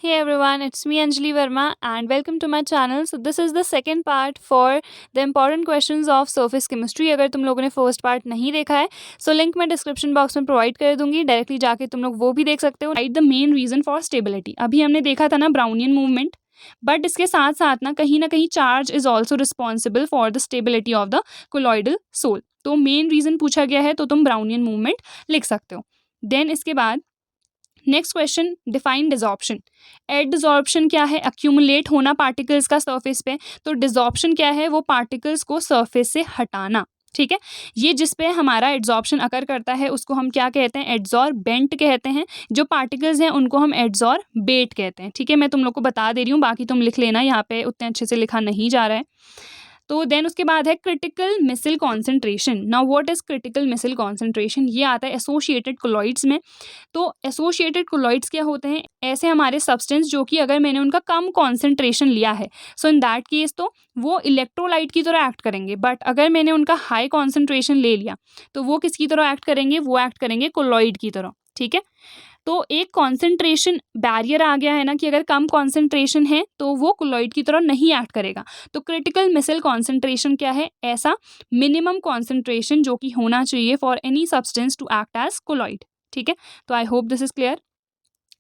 Hey everyone, it's me Anjali Verma and welcome to my channel. So this is the second part for the important questions of surface chemistry. अगर तुम लोगों ने first part नहीं देखा है so link मैं description box में provide कर दूंगी, डायरेक्टली जाके तुम लोग वो भी देख सकते हो. Right the main reason for stability. अभी हमने देखा था ना ब्राउनियन मूवमेंट, बट इसके साथ साथ ना कहीं charge is also responsible for the stability of the colloidal sol. तो मेन रीजन पूछा गया है तो तुम ब्राउनियन मूवमेंट लिख सकते हो. देन इसके बाद next question, define desorption. Desorption क्या है? अक्यूमुलेट होना पार्टिकल्स का सरफेस पे. तो डिसॉर्प्शन क्या है? वो पार्टिकल्स को सरफेस से हटाना. ठीक है, ये जिस पे हमारा एड्सॉर्प्शन अकर करता है उसको हम क्या कहते हैं? एड्सॉर्बेंट कहते हैं. जो पार्टिकल्स हैं उनको हम एड्सॉर्बेट कहते हैं. ठीक है, मैं तुम लोग को बता दे रही हूँ, बाकी तुम लिख लेना, यहाँ पे उतने अच्छे से लिखा नहीं जा रहा है. तो देन उसके बाद है critical micelle concentration. Now what is critical micelle concentration? ये आता है एसोसिएटेड कोलॉइड्स में. तो एसोसिएटेड कोलॉइड्स क्या होते हैं? ऐसे हमारे सब्सटेंस जो कि अगर मैंने उनका कम कॉन्सेंट्रेशन लिया है सो इन दैट केस तो वो इलेक्ट्रोलाइट की तरह एक्ट करेंगे. बट अगर मैंने उनका हाई कॉन्सेंट्रेशन ले लिया तो वो किसकी तरह एक्ट करेंगे? वो एक्ट करेंगे कोलॉइड की तरह. ठीक है, तो एक कॉन्सेंट्रेशन बैरियर आ गया है ना कि अगर कम कॉन्सेंट्रेशन है तो वो कोलॉइड की तरह नहीं एक्ट करेगा. तो क्रिटिकल मिसल कॉन्सेंट्रेशन क्या है? ऐसा मिनिमम कॉन्सेंट्रेशन जो कि होना चाहिए for any substance to act as colloid. ठीक है, तो I hope this is clear.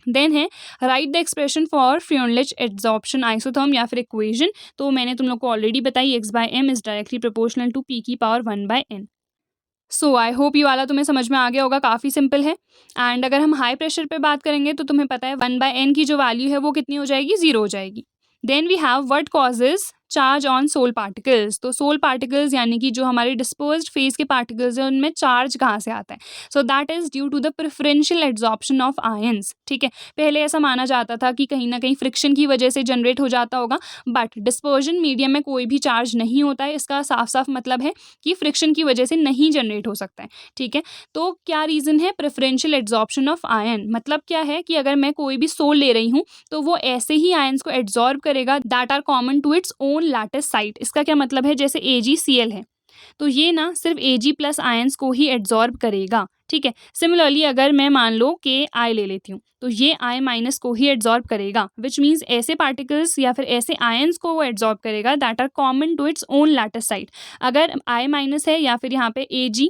Then है write the expression for Freundlich adsorption isotherm या फिर इक्वेशन. तो मैंने तुम लोग को ऑलरेडी बताई, x/m is directly proportional to p की power 1/n. So I hope ये वाला तुम्हें समझ में आ गया होगा, काफ़ी सिंपल है. एंड अगर हम हाई प्रेशर पे बात करेंगे तो तुम्हें पता है 1/n की जो वैल्यू है वो कितनी हो जाएगी? 0 हो जाएगी. Then we have what causes charge on sol particles. तो सोल पार्टिकल्स यानी कि जो हमारे डिस्पर्स्ड फेज के पार्टिकल्स हैं उनमें चार्ज कहाँ से आता है? So that is due to the preferential adsorption of ions. ठीक है, पहले ऐसा माना जाता था कि कहीं ना कहीं फ्रिक्शन की वजह से जनरेट हो जाता होगा, बट डिस्पर्जन मीडियम में कोई भी चार्ज नहीं होता है. इसका साफ साफ मतलब है कि फ्रिक्शन की वजह से नहीं जनरेट हो सकता है. ठीक है, तो क्या रीज़न है? Preferential adsorption of ion. मतलब क्या है कि अगर मैं कोई भी सोल ले रही हूँ तो वो ऐसे ही आयंस को एड्सॉर्ब करेगा that are common to its own lattice site. इसका क्या मतलब है? जैसे AgCl है तो ये ना सिर्फ Ag+ आयंस को ही एड्सॉर्ब करेगा. ठीक है, सिमिलरली अगर मैं मान लो KI ले लेती हूँ तो ये I- को ही एड्सॉर्ब करेगा, विच मीन्स ऐसे पार्टिकल्स या फिर ऐसे आयंस को वो एड्सॉर्ब करेगा that are common to its own lattice site. अगर I- है या फिर यहाँ पे Ag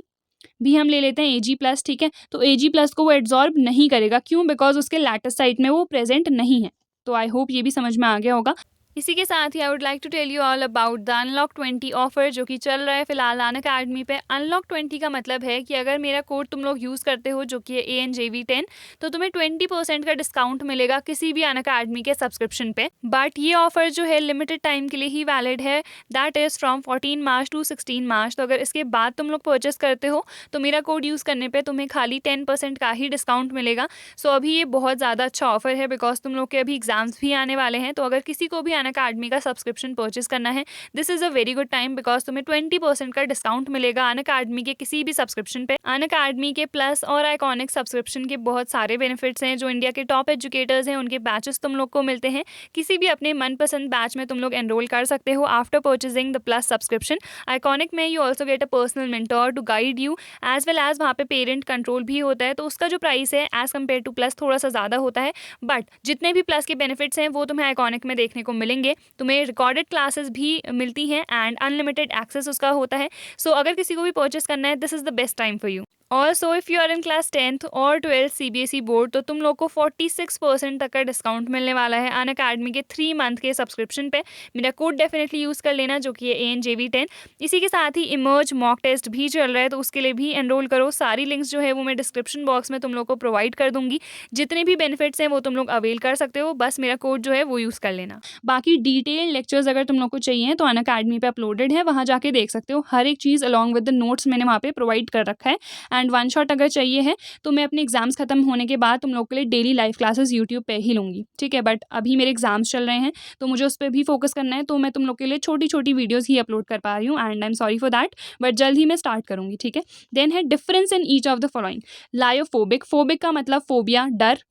भी हम ले लेते हैं Ag+. ठीक है, तो Ag+ को वो एड्सॉर्ब नहीं करेगा. क्यों? बिकॉज उसके लैटिस साइट में वो प्रेजेंट नहीं है. तो आई होप ये भी समझ में आ गया होगा. इसी के साथ ही I would like to tell you all about the unlock 20 offer जो कि चल रहा है फिलहाल अनअकैडमी पे. अनलॉक 20 का मतलब है कि अगर मेरा कोड तुम लोग यूज़ करते हो जो कि है ANJV10 तो तुम्हें 20% का डिस्काउंट मिलेगा किसी भी अनअकैडमी के सब्सक्रिप्शन पे. बट ये ऑफर जो है लिमिटेड टाइम के लिए ही वैलिड है, that is from 14 March two 16 मार्च. तो अगर इसके बाद तुम लोग परचेस करते हो तो मेरा कोड यूज़ करने पर तुम्हें खाली 10% का ही डिस्काउंट मिलेगा. सो अभी ये बहुत ज़्यादा अच्छा ऑफर है बिकॉज तुम लोग के अभी एग्जाम्स भी आने वाले हैं. तो अगर किसी को भी अनअकैडमी का सब्सक्रिप्शन परचेस करना है, this is a very good time because तुम्हें 20% का डिस्काउंट मिलेगा अनअकैडमी के किसी भी सब्सक्रिप्शन पे. अनअकैडमी के प्लस और आइकॉनिक सब्सक्रिप्शन के बहुत सारे बेनिफिट्स हैं. जो इंडिया के टॉप एजुकेटर्स हैं उनके बैचेस तुम लोग को मिलते हैं. किसी भी अपने मनपसंद बैच में तुम लोग एनरोल कर सकते हो after purchasing the plus subscription. Iconic में you also get a personal mentor to guide you as well as वहाँ पे पेरेंट कंट्रोल भी होता है. तो उसका जो प्राइस है एज कम्पेयर टू प्लस थोड़ा सा ज़्यादा होता है, बट जितने भी प्लस के बेनिफिट्स हैं वो तुम्हें आइकॉनिक में देखने को मिलेंगे. तुम्हें रिकॉर्डेड क्लासेस भी मिलती हैं एंड अनलिमिटेड एक्सेस उसका होता है. सो अगर किसी को भी परचेस करना है this is the best time for you. Also if you are in class 10th और 12th CBSE बोर्ड तो तुम लोग को 46% तक का डिस्काउंट मिलने वाला है अनअकैडमी के 3 मंथ के सब्सक्रिप्शन पे. मेरा कोड डेफिनेटली यूज़ कर लेना जो कि है ANJV10. इसी के साथ ही इमर्ज मॉक टेस्ट भी चल रहा है तो उसके लिए भी एनरोल करो. सारी लिंक्स जो है वो मैं डिस्क्रिप्शन बॉक्स में तुम लोग को प्रोवाइड कर दूंगी. जितने भी बेनिफिट्स हैं वो तुम लोग अवेल कर सकते हो, बस मेरा कोड जो है वो यूज़ कर लेना. बाकी डिटेल लेक्चर्स अगर तुम लोग को चाहिए तो अनअकैडमी पे अपलोडेड है, वहाँ जाके देख सकते हो. हर एक चीज़ अलॉन्ग विद द नोट्स मैंने वहाँ पे प्रोवाइड कर रखा है. एंड वन शॉट अगर चाहिए है तो मैं अपने एग्जाम्स खत्म होने के बाद तुम लोग के लिए डेली लाइव क्लासेस यूट्यूब पे ही लूँगी. ठीक है, बट अभी मेरे एग्जाम्स चल रहे हैं तो मुझे उस पर भी फोकस करना है, तो मैं तुम लोग के लिए छोटी छोटी वीडियोस ही अपलोड कर पा रही हूँ and I am sorry for that, but जल्द ही मैं स्टार्ट करूँगी. ठीक है, देन है difference in each of the following. Lyophobic, phobic का मतलब फोबिया डर,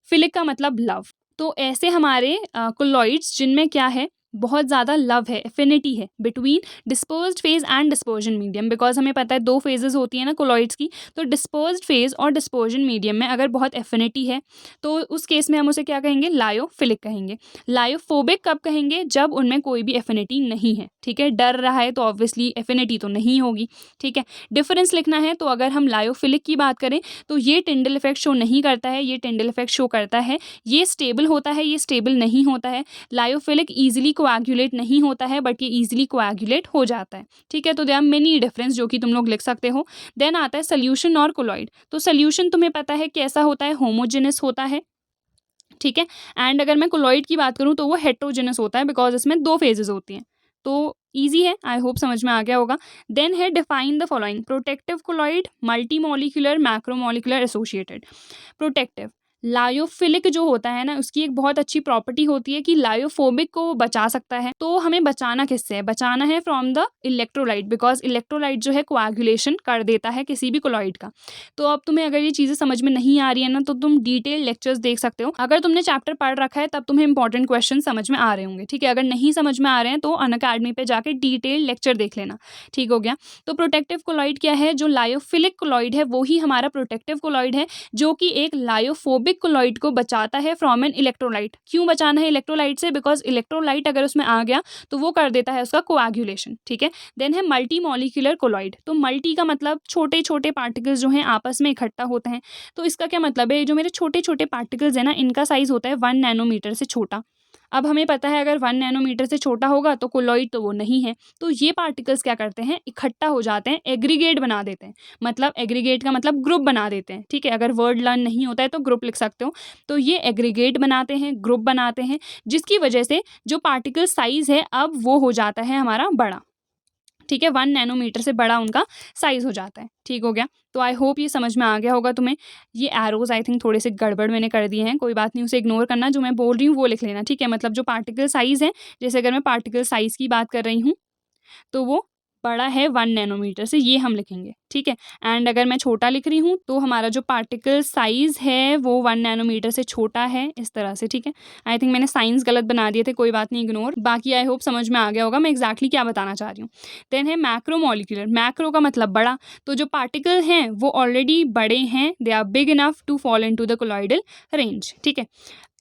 फिलिक का मतलब लव. तो ऐसे हमारे कोलॉइड्स जिनमें क्या है बहुत ज़्यादा लव है, एफिनिटी है between dispersed phase and dispersion medium, because हमें पता है 2 फेजेस होती हैं ना कोलॉइड्स की, तो डिस्पर्स्ड फेज और डिस्पर्जन मीडियम में अगर बहुत एफिनिटी है तो उस केस में हम उसे क्या कहेंगे, लायोफिलिक कहेंगे। लायोफोबिक कब कहेंगे, जब उनमें कोई भी एफिनिटी नहीं है, ठीक है। डर रहा है तो ऑब्वियसली एफिनिटी तो नहीं होगी, ठीक है। डिफरेंस लिखना है तो अगर हम लायोफिलिक की बात करें तो ये टिंडल इफेक्ट शो नहीं करता है, ये टिंडल इफेक्ट शो करता है। ये स्टेबल होता है, ये स्टेबल नहीं होता है। लायोफिलिक ईजिली कोएगुलेट नहीं होता है, बट ये ईजिली कोएगुलेट हो जाता है, ठीक है। तो देयर आर मेनी डिफरेंस जो कि तुम लोग लिख सकते हो। देन आता है सोल्यूशन और कोलॉइड। तो सोल्यूशन तुम्हें पता है कैसा होता है, होमोजेनस होता है, ठीक है। एंड अगर मैं कोलॉइड की बात करूँ तो वो हेट्रोजेनस होता है, बिकॉज इसमें 2 फेजेस होती हैं। तो ईजी है, आई होप समझ में आ गया होगा। देन है define the following, protective colloid, multi molecular, macromolecular, associated. Protective, lyophilic जो होता है ना, उसकी एक बहुत अच्छी प्रॉपर्टी होती है कि लायोफोबिक को वो बचा सकता है। तो हमें बचाना किससे है, बचाना है from the electrolyte, because electrolyte जो है कोएगुलेशन कर देता है किसी भी कोलॉइड का। तो अब तुम्हें अगर ये चीज़ें समझ में नहीं आ रही है ना, तो तुम डिटेल लेक्चर्स देख सकते हो। अगर तुमने चैप्टर पढ़ रखा है तब तुम्हें इंपॉर्टेंट क्वेश्चन समझ में आ रहे होंगे, ठीक है। अगर नहीं समझ में आ रहे हैं तो अनअकैडमी पे जाके डिटेल लेक्चर देख लेना, ठीक हो गया। तो प्रोटेक्टिव कोलॉइड क्या है, जो लायोफिलिक कोलॉइड है वो ही हमारा प्रोटेक्टिव कोलॉइड है, जो कि एक लायोफोबिक कोलॉइड को बचाता है फ्रॉम एन इलेक्ट्रोलाइट। क्यों बचाना है इलेक्ट्रोलाइट से, बिकॉज इलेक्ट्रोलाइट अगर उसमें आ गया तो वो कर देता है उसका कोएगुलेशन, ठीक है। देन है मल्टी मॉलिक्यूलर कोलॉइड। तो मल्टी का मतलब छोटे छोटे पार्टिकल्स जो हैं आपस में इकट्ठा होते हैं। तो इसका क्या मतलब है, जो मेरे छोटे छोटे पार्टिकल्स हैं ना, इनका साइज होता है 1 नैनोमीटर से छोटा। अब हमें पता है अगर 1 नैनोमीटर से छोटा होगा तो कोलॉइड तो वो नहीं है। तो ये पार्टिकल्स क्या करते हैं, इकट्ठा हो जाते हैं, एग्रीगेट बना देते हैं। मतलब एग्रीगेट का मतलब ग्रुप बना देते हैं, ठीक है। अगर वर्ड लर्न नहीं होता है तो ग्रुप लिख सकते हो। तो ये एग्रीगेट बनाते हैं, ग्रुप बनाते हैं, जिसकी वजह से जो पार्टिकल साइज है अब वो हो जाता है हमारा बड़ा, ठीक है। 1 नैनोमीटर से बड़ा उनका साइज हो जाता है, ठीक हो गया। तो आई होप ये समझ में आ गया होगा तुम्हें। ये एरोज आई थिंक थोड़े से गड़बड़ मैंने कर दिए हैं, कोई बात नहीं, उसे इग्नोर करना। जो मैं बोल रही हूँ वो लिख लेना, ठीक है। मतलब जो पार्टिकल साइज है, जैसे अगर मैं पार्टिकल साइज की बात कर रही हूँ तो वो बड़ा है 1 नैनोमीटर से, ये हम लिखेंगे, ठीक है। एंड अगर मैं छोटा लिख रही हूँ तो हमारा जो पार्टिकल साइज है वो 1 नैनोमीटर से छोटा है, इस तरह से, ठीक है। आई थिंक मैंने साइंस गलत बना दिए थे, कोई बात नहीं, इग्नोर। बाकी आई होप समझ में आ गया होगा मैं एग्जैक्टली क्या बताना चाह रही हूँ। देन है मैक्रो मॉलिक्यूलर। मैक्रो का मतलब बड़ा। तो जो पार्टिकल हैं वो ऑलरेडी बड़े हैं, they are big enough to fall into the colloidal range, ठीक है।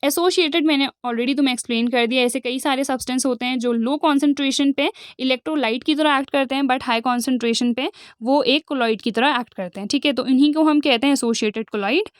एसोसिएटेड मैंने ऑलरेडी तुम्हें एक्सप्लेन कर दिया। ऐसे कई सारे सब्सटेंस होते हैं जो लो कॉन्सेंट्रेशन पे इलेक्ट्रोलाइट की तरह एक्ट करते हैं, बट हाई कॉन्सेंट्रेशन पे वो एक कोलॉइड की तरह एक्ट करते हैं, ठीक है। तो इन्हीं को हम कहते हैं associated colloid.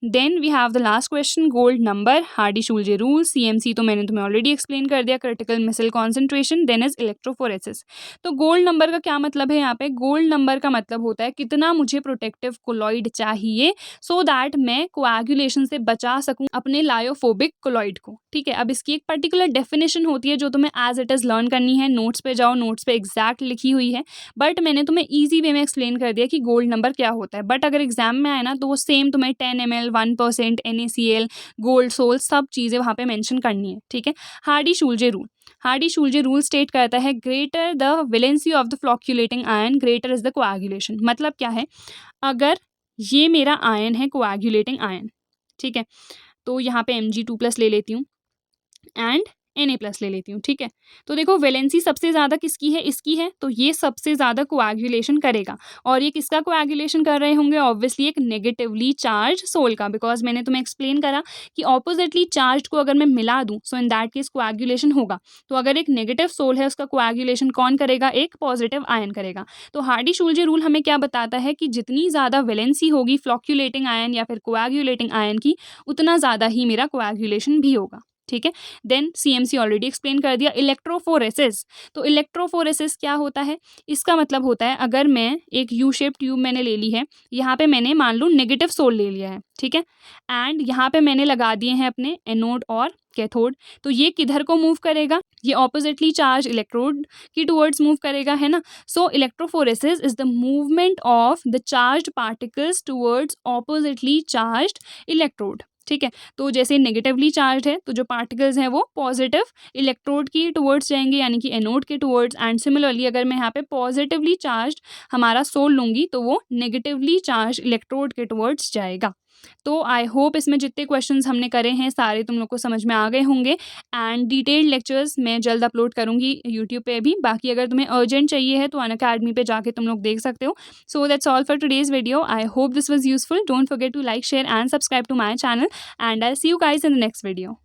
Then we have the last question, gold number, Hardy Schulze rule, CMC तो मैंने तुम्हें ऑलरेडी एक्सप्लेन कर दिया, critical micelle concentration, then is electrophoresis. तो गोल्ड नंबर का क्या मतलब है यहाँ पे, गोल्ड नंबर का मतलब होता है कितना मुझे प्रोटेक्टिव कोलॉइड चाहिए सो दैट मैं कोएगुलेशन से बचा सकूं अपने लायोफोबिक कोलॉइड को, ठीक है। अब इसकी एक पर्टिकुलर डेफिनेशन होती है जो तुम्हें एज इट इज लर्न करनी है। नोट्स पे जाओ, नोट्स पे एग्जैक्ट लिखी हुई है, बट मैंने तुम्हें ईजी वे में एक्सप्लेन कर दिया कि गोल्ड नंबर क्या होता है। बट अगर एग्जाम में आए ना तो वो सेम तुम्हें 10 ml, 1%, NaCl, गोल्ड सोल, सब चीज़ें वहाँ पे मेंशन करनी है, ठीक है। Hardy Schulze rule. Hardy Schulze rule state करता है greater the valency of the flocculating ion greater is the coagulation. मतलब क्या है, अगर ये मेरा आयन है कोएगुलेटिंग आयन, ठीक है, तो यहाँ पे Mg2+ ले लेती हूँ एंड Na+ ले लेती हूँ, ठीक है। तो देखो वैलेंसी सबसे ज़्यादा किसकी है, इसकी है, तो ये सबसे ज़्यादा कोएगुलेशन करेगा। और ये किसका कोएगुलेशन कर रहे होंगे, ऑब्वियसली एक नेगेटिवली चार्ज सोल का, बिकॉज मैंने तुम्हें एक्सप्लेन करा कि ऑपोजिटली चार्ज को अगर मैं मिला दूँ सो इन दैट केस कोएगुलेशन होगा। तो अगर एक नेगेटिव सोल है उसका कोएगुलेशन कौन करेगा, एक पॉजिटिव आयन करेगा। तो हार्डी-शुल्जे रूल हमें क्या बताता है कि जितनी ज़्यादा वैलेंसी होगी फ्लॉक्यूलेटिंग आयन या फिर कोएगुलेटिंग आयन की, उतना ज़्यादा ही मेरा कोएगुलेशन भी होगा, ठीक है। देन सीएमसी ऑलरेडी एक्सप्लेन कर दिया। इलेक्ट्रोफोरेसिस। तो इलेक्ट्रोफोरेसिस क्या होता है, इसका मतलब होता है अगर मैं एक यू शेप ट्यूब मैंने ले ली है, यहाँ पे मैंने मान लो नेगेटिव सोल ले लिया है, ठीक है, एंड यहाँ पे मैंने लगा दिए हैं अपने एनोड और कैथोड। तो ये किधर को मूव करेगा, ये ऑपोजिटली चार्ज इलेक्ट्रोड की टुवर्ड्स मूव करेगा, है ना। So electrophoresis is the movement of the charged particles towards oppositely charged electrode, ठीक है। तो जैसे नेगेटिवली चार्ज है तो जो पार्टिकल्स हैं वो पॉजिटिव इलेक्ट्रोड की टुवर्ड्स जाएंगे, यानी कि एनोड के टुवर्ड्स। एंड सिमिलरली अगर मैं यहाँ पे पॉजिटिवली चार्ज हमारा सोल लूँगी तो वो नेगेटिवली चार्ज इलेक्ट्रोड के टुवर्ड्स जाएगा। तो आई होप इसमें जितने क्वेश्चंस हमने करे हैं सारे तुम लोग को समझ में आ गए होंगे एंड डिटेल्ड लेक्चर्स मैं जल्द अपलोड करूँगी यूट्यूब पे भी। बाकी अगर तुम्हें अर्जेंट चाहिए है तो अनअकैडमी पे जाके तुम लोग देख सकते हो। So that's all for today's video. I hope this was useful. Don't forget to like, share and subscribe to my channel and I see you guys in the next video.